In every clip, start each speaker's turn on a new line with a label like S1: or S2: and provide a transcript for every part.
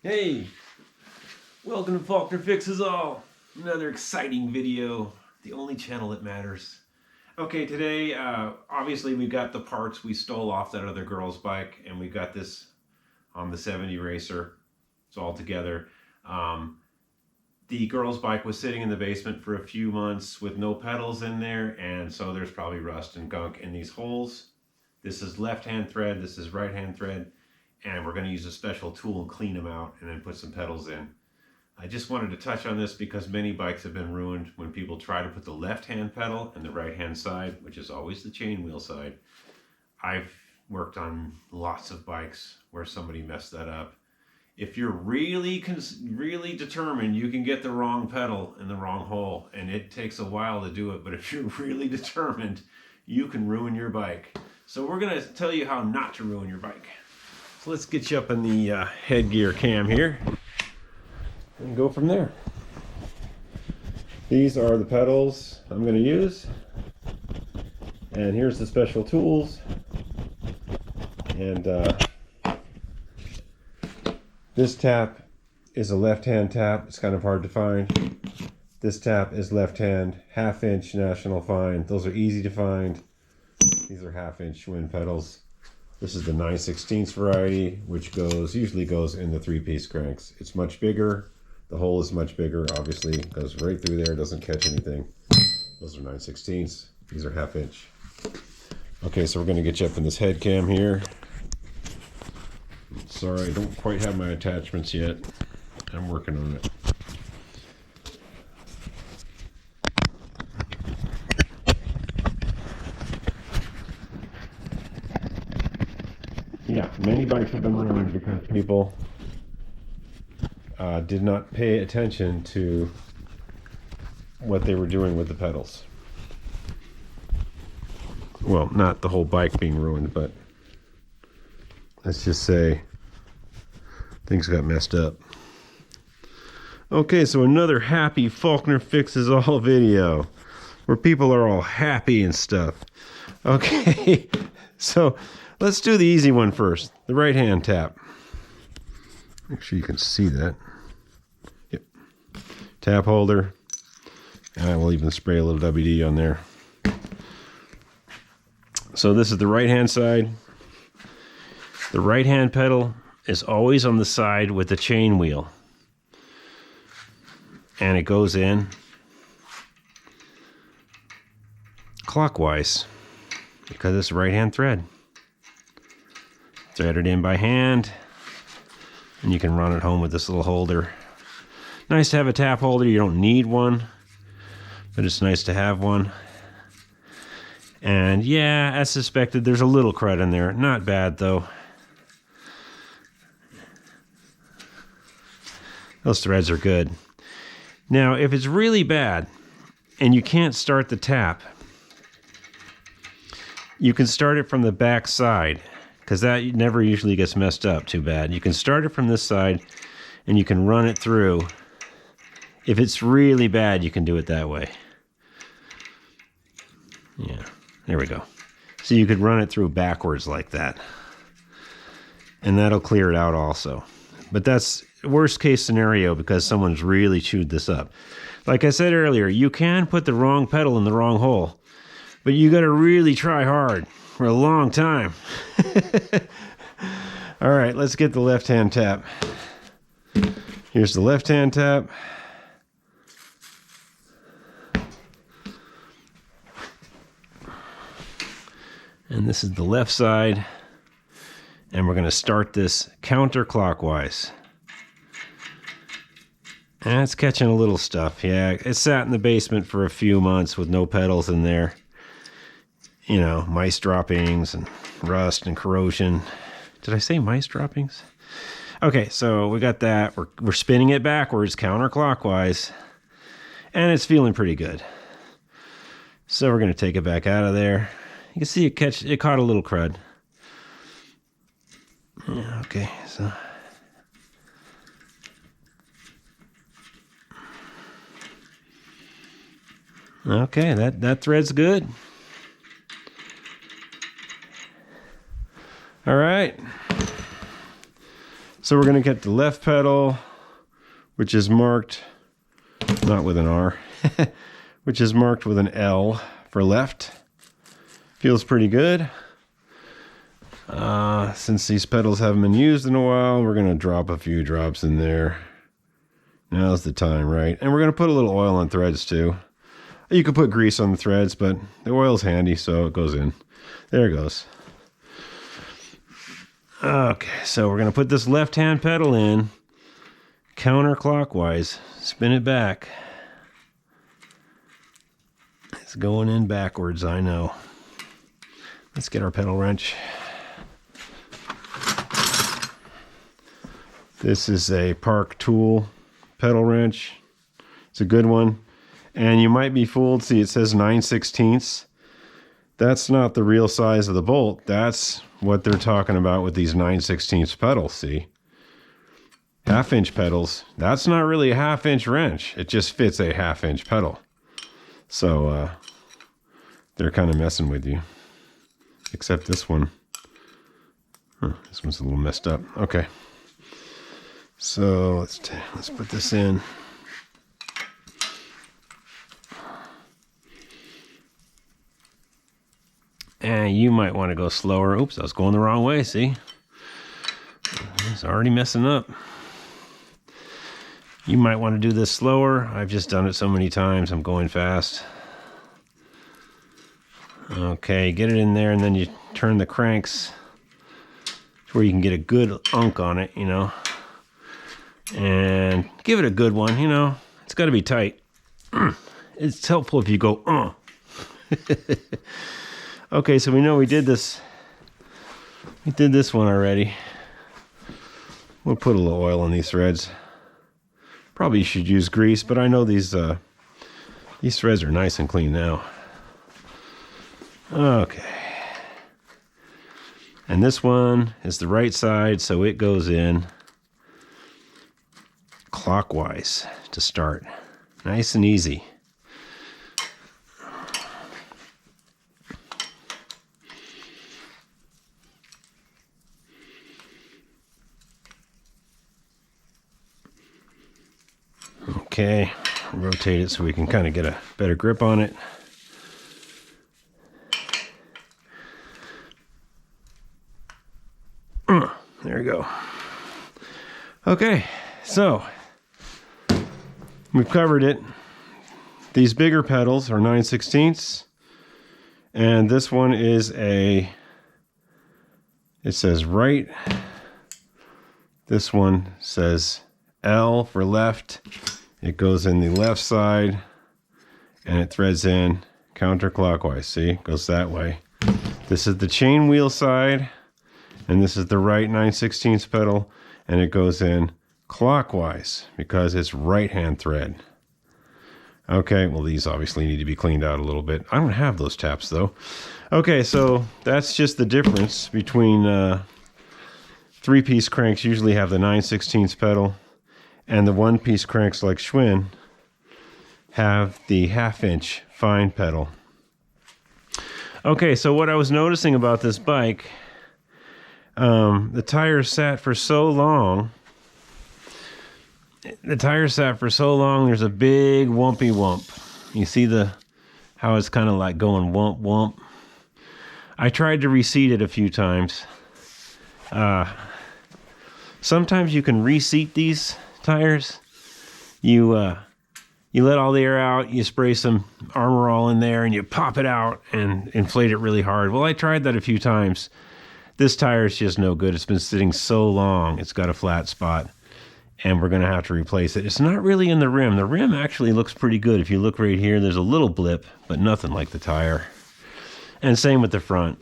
S1: Hey, welcome to Faulkner Fixes All. Another exciting video, the only channel that matters. Okay, today, obviously we've got the parts we stole off that other girl's bike, and we've got this on the 70 Racer. It's all together. The girl's bike was sitting in the basement for a few months with no pedals in there, and so there's probably rust and gunk in these holes. This is left-hand thread, this is right-hand thread, and we're going to use a special tool and clean them out and then put some pedals in. I just wanted to touch on this because many bikes have been ruined when people try to put the left-hand pedal in the right-hand side, which is always the chain wheel side. I've worked on lots of bikes where somebody messed that up. If you're really determined, you can get the wrong pedal in the wrong hole, and it takes a while to do it, but if you're really determined, you can ruin your bike. So we're going to tell you how not to ruin your bike. So let's get you up in the headgear cam here and go from there. These are the pedals I'm going to use, and here's the special tools. And this tap is a left-hand tap. It's kind of hard to find. This tap is left-hand, half-inch National Fine. Those are easy to find. These are half-inch Schwinn pedals. This is the 9/16 variety, which usually goes in the 3-piece cranks. It's much bigger. The hole is much bigger. Obviously, it goes right through there. Doesn't catch anything. Those are 9/16. These are half-inch. Okay, so we're going to get you up in this head cam here. Sorry, I don't quite have my attachments yet. I'm working on it. Yeah, many bikes have been ruined because people did not pay attention to what they were doing with the pedals. Well, not the whole bike being ruined, but let's just say things got messed up. Okay, so another happy Faulkner Fixes All video where people are all happy and stuff. Okay, so let's do the easy one first, the right-hand tap. Make sure you can see that. Yep. Tap holder. And I will even spray a little WD on there. So this is the right-hand side. The right-hand pedal is always on the side with the chain wheel. And it goes in clockwise because it's right-hand thread. Thread it in by hand, and you can run it home with this little holder. Nice to have a tap holder. You don't need one, but it's nice to have one. And yeah, as suspected, there's a little crud in there. Not bad, though. Those threads are good. Now, if it's really bad and you can't start the tap, you can start it from the back side, because that never usually gets messed up too bad. You can start it from this side, and you can run it through. If it's really bad, you can do it that way. Yeah, there we go. So you could run it through backwards like that. And that'll clear it out also. But that's worst case scenario because someone's really chewed this up. Like I said earlier, you can put the wrong pedal in the wrong hole, but you got to really try hard for a long time. All right, let's get the left-hand tap. Here's the left-hand tap. And this is the left side. And we're going to start this counterclockwise. And it's catching a little stuff. Yeah, it sat in the basement for a few months with no pedals in there. You know, mice droppings and rust and corrosion. Did I say mice droppings? Okay, so we got that. We're spinning it backwards, counterclockwise. And it's feeling pretty good. So we're going to take it back out of there. You can see it caught a little crud. Yeah, okay, so okay, that thread's good. All right.
S2: So we're going to get the left pedal, which is marked, not with an R, which is marked with an L for left. Feels pretty good. Since these pedals haven't been used in a while, we're going to drop a few drops in there. Now's the time, right? And we're going to put a little oil on threads too. You could put grease on the threads, but the oil's handy, so it goes in. There it goes. Okay, so we're going to put this left-hand pedal in counterclockwise. Spin it back. It's going in backwards, I know. Let's get our pedal wrench. This is a Park Tool pedal wrench. It's a good one. And you might be fooled. See, it says 9/16. That's not the real size of the bolt. That's what they're talking about with these 9/16 pedals, see? Half-inch pedals. That's not really a half-inch wrench. It just fits a half-inch pedal. So, they're kind of messing with you. Except this one. This one's a little messed up. Okay. So, let's put this in. And you might want to go slower. Oops, I was going the wrong way, see? It's already messing up. You might want to do this slower. I've just done it so many times, I'm going fast. Okay, get it in there, and then you turn the cranks to where you can get a good unk on it, you know. And give it a good one, you know. It's got to be tight. It's helpful if you go, Okay, so we know we did this. We did this one already. We'll put a little oil on these threads. Probably should use grease, but I know these threads are nice and clean now. Okay. And this one is the right side, so it goes in clockwise to start. Nice and easy. Okay, rotate it so we can kind of get a better grip on it. There we go. Okay, so we've covered it. These bigger pedals are 9/16, and this one is it says right. This one says L for left. It goes in the left side, and it threads in counterclockwise. See, it goes that way. This is the chain wheel side, and this is the right 9/16 pedal, and it goes in clockwise because it's right-hand thread. Okay, well, these obviously need to be cleaned out a little bit. I don't have those taps, though. Okay, so that's just the difference between three-piece cranks usually have the 9/16 pedal, and the one-piece cranks like Schwinn have the half-inch fine pedal. Okay, so what I was noticing about this bike, the tires sat for so long. There's a big wumpy wump. You see how it's kind of like going wump wump. I tried to reseat it a few times. Sometimes you can reseat these tires. You let all the air out, you spray some Armor All in there, and you pop it out and inflate it really hard. Well, I tried that a few times. This tire is just no good. It's been sitting so long. It's got a flat spot, and we're going to have to replace it. It's not really in the rim. The rim actually looks pretty good. If you look right here, there's a little blip, but nothing like the tire. And same with the front.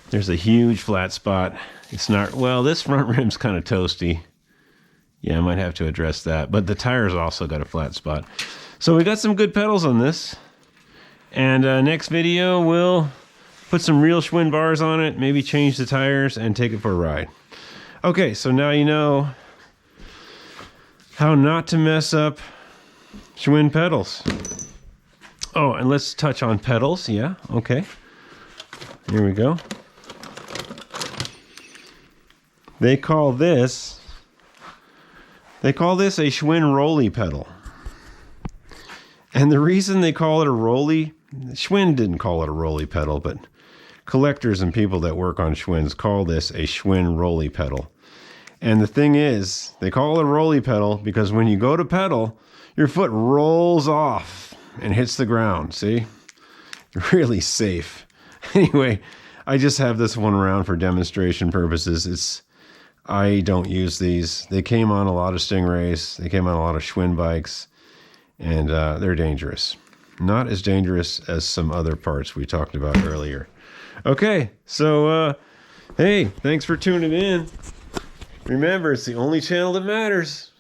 S2: There's a huge flat spot. It's not, well, this front rim's kind of toasty. Yeah, I might have to address that. But the tire's also got a flat spot. So we got some good pedals on this. And next video, we'll put some real Schwinn bars on it, maybe change the tires, and take it for a ride. Okay, so now you know how not to mess up Schwinn pedals. Oh, and let's touch on pedals. Yeah, okay. Here we go. They call this They call this a Schwinn rolly pedal. And the reason they call it a rolly, Schwinn didn't call it a rolly pedal, but collectors and people that work on Schwinns call this a Schwinn rolly pedal. And the thing is, they call it a rolly pedal because when you go to pedal, your foot rolls off and hits the ground. See? Really safe. Anyway, I just have this one around for demonstration purposes. I don't use these. They came on a lot of Stingrays. They came on a lot of Schwinn bikes. And they're dangerous. Not as dangerous as some other parts we talked about earlier. Okay, so, hey, thanks for tuning in. Remember, it's the only channel that matters.